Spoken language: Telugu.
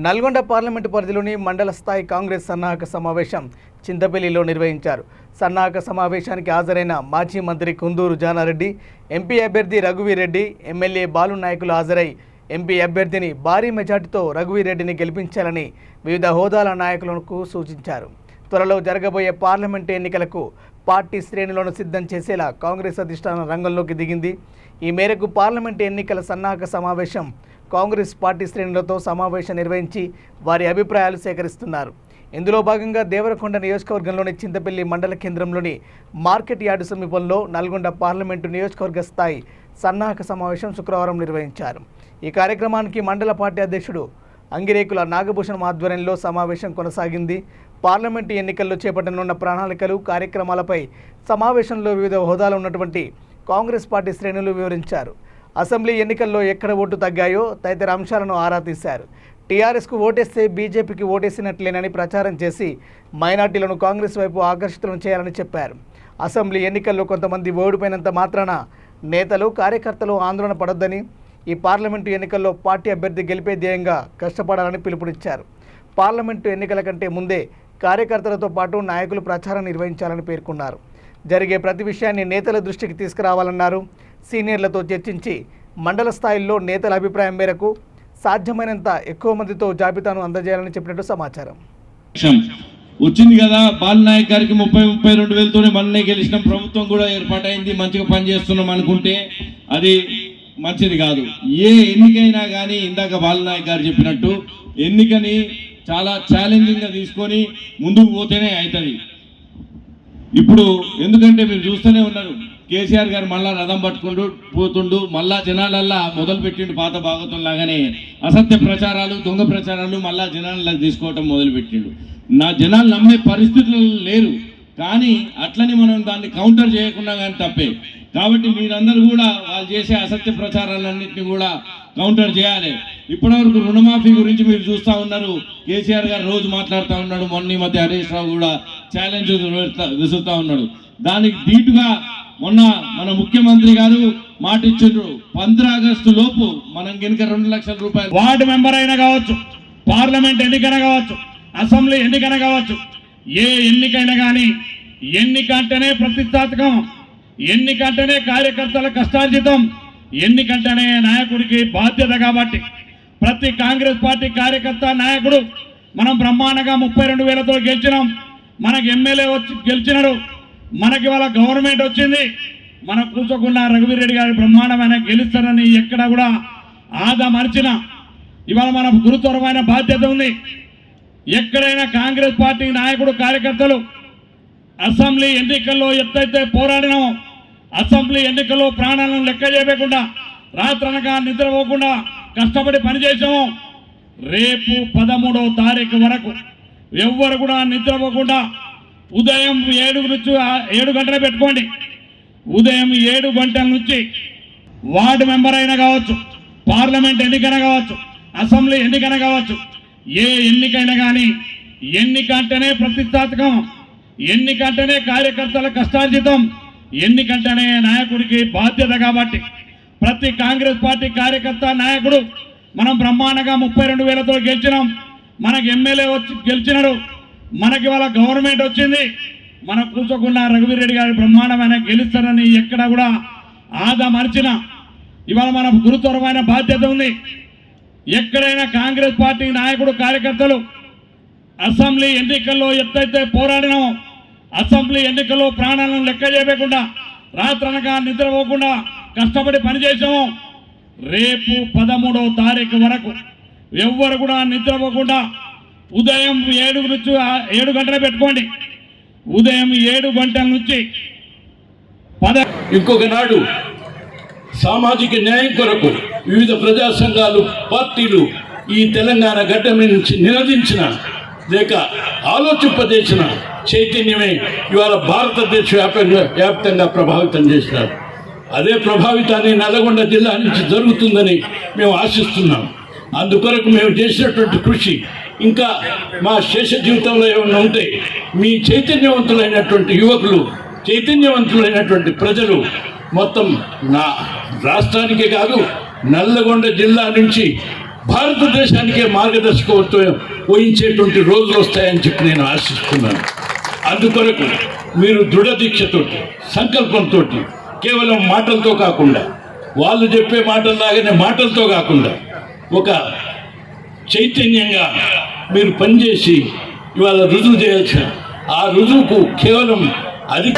నల్గొండ పార్లమెంటు పరిధిలోని మండల స్థాయి కాంగ్రెస్ సన్నాహక సమావేశం చింతపల్లిలో నిర్వహించారు. సన్నాహక సమావేశానికి హాజరైన మాజీ మంత్రి కుందూరు జానారెడ్డి, ఎంపీ అభ్యర్థి రఘువీరెడ్డి, ఎమ్మెల్యే బాలు నాయకులు హాజరై ఎంపీ అభ్యర్థిని భారీ మెజార్టీతో రఘువీరెడ్డిని గెలిపించాలని వివిధ హోదాల నాయకులకు సూచించారు. త్వరలో జరగబోయే పార్లమెంటు ఎన్నికలకు పార్టీ శ్రేణులను సిద్ధం చేసేలా కాంగ్రెస్ అధిష్టానం రంగంలోకి దిగింది. ఈ మేరకు పార్లమెంటు ఎన్నికల సన్నాహక సమావేశం కాంగ్రెస్ పార్టీ శ్రేణులతో సమావేశం నిర్వహించి వారి అభిప్రాయాలు సేకరిస్తున్నారు. ఇందులో భాగంగా దేవరకొండ నియోజకవర్గంలోని చింతపల్లి మండల కేంద్రంలోని మార్కెట్ యార్డు సమీపంలో నల్గొండ పార్లమెంటు నియోజకవర్గ స్థాయి సన్నాహక సమావేశం శుక్రవారం నిర్వహించారు. ఈ కార్యక్రమానికి మండల పార్టీ అధ్యక్షుడు అంగిరేకుల నాగభూషణం ఆధ్వర్యంలో సమావేశం కొనసాగింది. పార్లమెంటు ఎన్నికల్లో చేపట్టనున్న ప్రణాళికలు, కార్యక్రమాలపై సమావేశంలో వివిధ హోదాలో ఉన్నటువంటి కాంగ్రెస్ పార్టీ శ్రేణులు వివరించారు. అసెంబ్లీ ఎన్నికల్లో ఎక్కడ ఓటు తగ్గాయో తదితర అంశాలను ఆరా తీశారు. టీఆర్ఎస్కు ఓటేస్తే బీజేపీకి ఓటేసినట్లేనని ప్రచారం చేసి మైనార్టీలను కాంగ్రెస్ వైపు ఆకర్షితులను చేయాలని చెప్పారు. అసెంబ్లీ ఎన్నికల్లో కొంతమంది ఓడిపోయినంత మాత్రాన నేతలు, కార్యకర్తలు ఆందోళన పడొద్దని, ఈ పార్లమెంటు ఎన్నికల్లో పార్టీ అభ్యర్థి గెలిపే ధ్యేయంగా కష్టపడాలని పిలుపునిచ్చారు. పార్లమెంటు ఎన్నికల కంటే ముందే కార్యకర్తలతో పాటు నాయకులు ప్రచారం నిర్వహించాలని పేర్కొన్నారు. జరిగే ప్రతి విషయాన్ని నేతల దృష్టికి తీసుకురావాలన్నారు. సీనియర్లతో చర్చించి మండల స్థాయిలో నేతల అభిప్రాయం మేరకు సాధ్యమైనంత ఎక్కువ మందితో జాబితాను అందజేయాలని చెప్పినట్టు సమాచారం. వచ్చింది కదా, బాలనాయక్ గారికి 32 వేలతోనే మననే గెలిచిన ప్రభుత్వం కూడా ఏర్పాటైంది, మంచిగా పనిచేస్తున్నాం అనుకుంటే అది మంచిది కాదు. ఏ ఎన్నికైనా కానీ ఇందాక బాలనాయక్ గారు చెప్పినట్టు ఎన్నికని చాలా ఛాలెంజింగ్గా తీసుకొని ముందుకు పోతేనే అవుతుంది. ఇప్పుడు ఎందుకంటే మీరు చూస్తూనే ఉన్నారు, కేసీఆర్ గారు మళ్ళా రథం పట్టుకుంటూ పోతుండు, మళ్ళా జనాలల్లా మొదలు పెట్టిండు పాత భాగవతం లాగానే అసత్య ప్రచారాలు, దొంగ ప్రచారాలు మళ్ళా జనాలకి తీసుకోవటం మొదలుపెట్టిండు. జనాలు నమ్మే పరిస్థితులు లేరు, కానీ అట్లని మనం దాన్ని కౌంటర్ చేయకుండా కానీ తప్పే. కాబట్టి మీరందరూ కూడా వాళ్ళు చేసే అసత్య ప్రచారాలన్నింటినీ కూడా కౌంటర్ చేయాలి. ఇప్పటివరకు రుణమాఫీ గురించి మీరు చూస్తూ ఉన్నారు, కేసీఆర్ గారు రోజు మాట్లాడుతూ ఉన్నాడు, మొన్న మధ్య హరీష్ రావు కూడా ఛాలెంజ్ విసురుతూ ఉన్నాడు. దానికి ధీటుగా మొన్న మన ముఖ్యమంత్రి గారు మాట ఇచ్చిండ్రు, 15 ఆగస్టు లోపు మనం కనుక 2 లక్షల రూపాయలు వార్డు మెంబర్ అయినా కావచ్చు, పార్లమెంట్ ఎన్నికైనా కావచ్చు, అసెంబ్లీ ఎన్నికైనా కావచ్చు, ఏ ఎన్నికైనా కానీ ఎన్నికంటేనే ప్రతిష్టాత్మకం, ఎన్నికంటేనే కార్యకర్తల కష్టార్జితం, ఎన్నికంటేనే నాయకుడికి బాధ్యత. కాబట్టి ప్రతి కాంగ్రెస్ పార్టీ కార్యకర్త, నాయకుడు మనం బ్రహ్మాండంగా 32 వేలతో గెలిచినాం. మనకు ఎమ్మెల్యే వచ్చి గెలిచినాడు, మనకి వాళ్ళ గవర్నమెంట్ వచ్చింది. మనం కూర్చోకుండా రఘువీరెడ్డి గారి బ్రహ్మాండమైన గెలుస్తారని ఎక్కడ కూడా ఆదా మరిచిన ఇవాళ మన గురుతరమైన బాధ్యత ఉంది. ఎక్కడైనా కాంగ్రెస్ పార్టీ నాయకుడు, కార్యకర్తలు అసెంబ్లీ ఎన్నికల్లో ఎత్తైతే పోరాడినామో, అసెంబ్లీ ఎన్నికల్లో ప్రాణాలను లెక్క చేయకుండా, రాత్రనగా నిద్రపోకుండా కష్టపడి పనిచేసాము. రేపు 13వ తారీఖు వరకు ఎవ్వరు కూడా నిద్రపోకుండా ఉదయం 7 నుంచి 7 గంటలు పెట్టుకోండి. ఉదయం 7 గంటల నుంచి వార్డు మెంబర్ అయినా కావచ్చు, పార్లమెంట్ ఎన్నికైనా కావచ్చు, అసెంబ్లీ ఎన్నికైనా కావచ్చు, ఏ ఎన్నికైనా కానీ ఎన్నికంటేనే ప్రతిష్టాత్మకం, ఎన్నికంటేనే కార్యకర్తల కష్టార్జితం, ఎన్నికంటేనే నాయకుడికి బాధ్యత. కాబట్టి ప్రతి కాంగ్రెస్ పార్టీ కార్యకర్త, నాయకుడు మనం బ్రహ్మాండంగా 32 వేలతో గెలిచినాం. మనకు ఎమ్మెల్యే వచ్చి గెలిచినాడు, మనకి వాళ్ళ గవర్నమెంట్ వచ్చింది. మనం కూర్చోకుండా రఘువీరెడ్డి గారి బ్రహ్మాండమైన గెలుస్తారని ఎక్కడ కూడా ఆదా మరిచిన ఇవాళ మన గురుతరమైన బాధ్యత ఉంది. ఎక్కడైనా కాంగ్రెస్ పార్టీ నాయకుడు, కార్యకర్తలు అసెంబ్లీ ఎన్నికల్లో ఎత్తైతే పోరాడినామో, అసెంబ్లీ ఎన్నికల్లో ప్రాణాలను లెక్క చేయకుండా, రాత్రనగా నిద్రపోకుండా కష్టపడి పనిచేసాము. రేపు 13వ తారీఖు వరకు ఎవ్వరు కూడా నిద్రపోకుండా ఉదయం 7 నుంచి 7 గంటలు పెట్టుకోండి. ఉదయం 7 గంటల నుంచి ఇంకొక నాడు సామాజిక న్యాయం కొరకు వివిధ ప్రజా సంఘాలు, పార్టీలు ఈ తెలంగాణ గడ్డ నుంచి నినదించిన లేక ఆలోచింపజేసిన చైతన్యమే ఇవాళ భారతదేశ వ్యాప్తంగా ప్రభావితం చేసినారు. అదే ప్రభావితాన్ని నల్గొండ జిల్లా నుంచి జరుగుతుందని మేము ఆశిస్తున్నాం. అందుకొరకు మేము చేసినటువంటి కృషి ఇంకా మా శేష జీవితంలో ఏమన్నా ఉంటే మీ చైతన్యవంతులైనటువంటి యువకులు, చైతన్యవంతులైనటువంటి ప్రజలు మొత్తం నా రాష్ట్రానికే కాదు నల్లగొండ జిల్లా నుంచి భారతదేశానికే మార్గదర్శకత్వం వహించేటువంటి రోజులు వస్తాయని చెప్పి నేను ఆశిస్తున్నాను. అందుకొరకు మీరు దృఢదీక్షతోటి, సంకల్పంతో, కేవలం మాటలతో కాకుండా, వాళ్ళు చెప్పే మాటల్లాగానే మాటలతో కాకుండా ఒక చైతన్యంగా మీరు పనిచేసి ఇవాళ రుజువు చేయాల్సిన, ఆ రుజువుకు కేవలం అది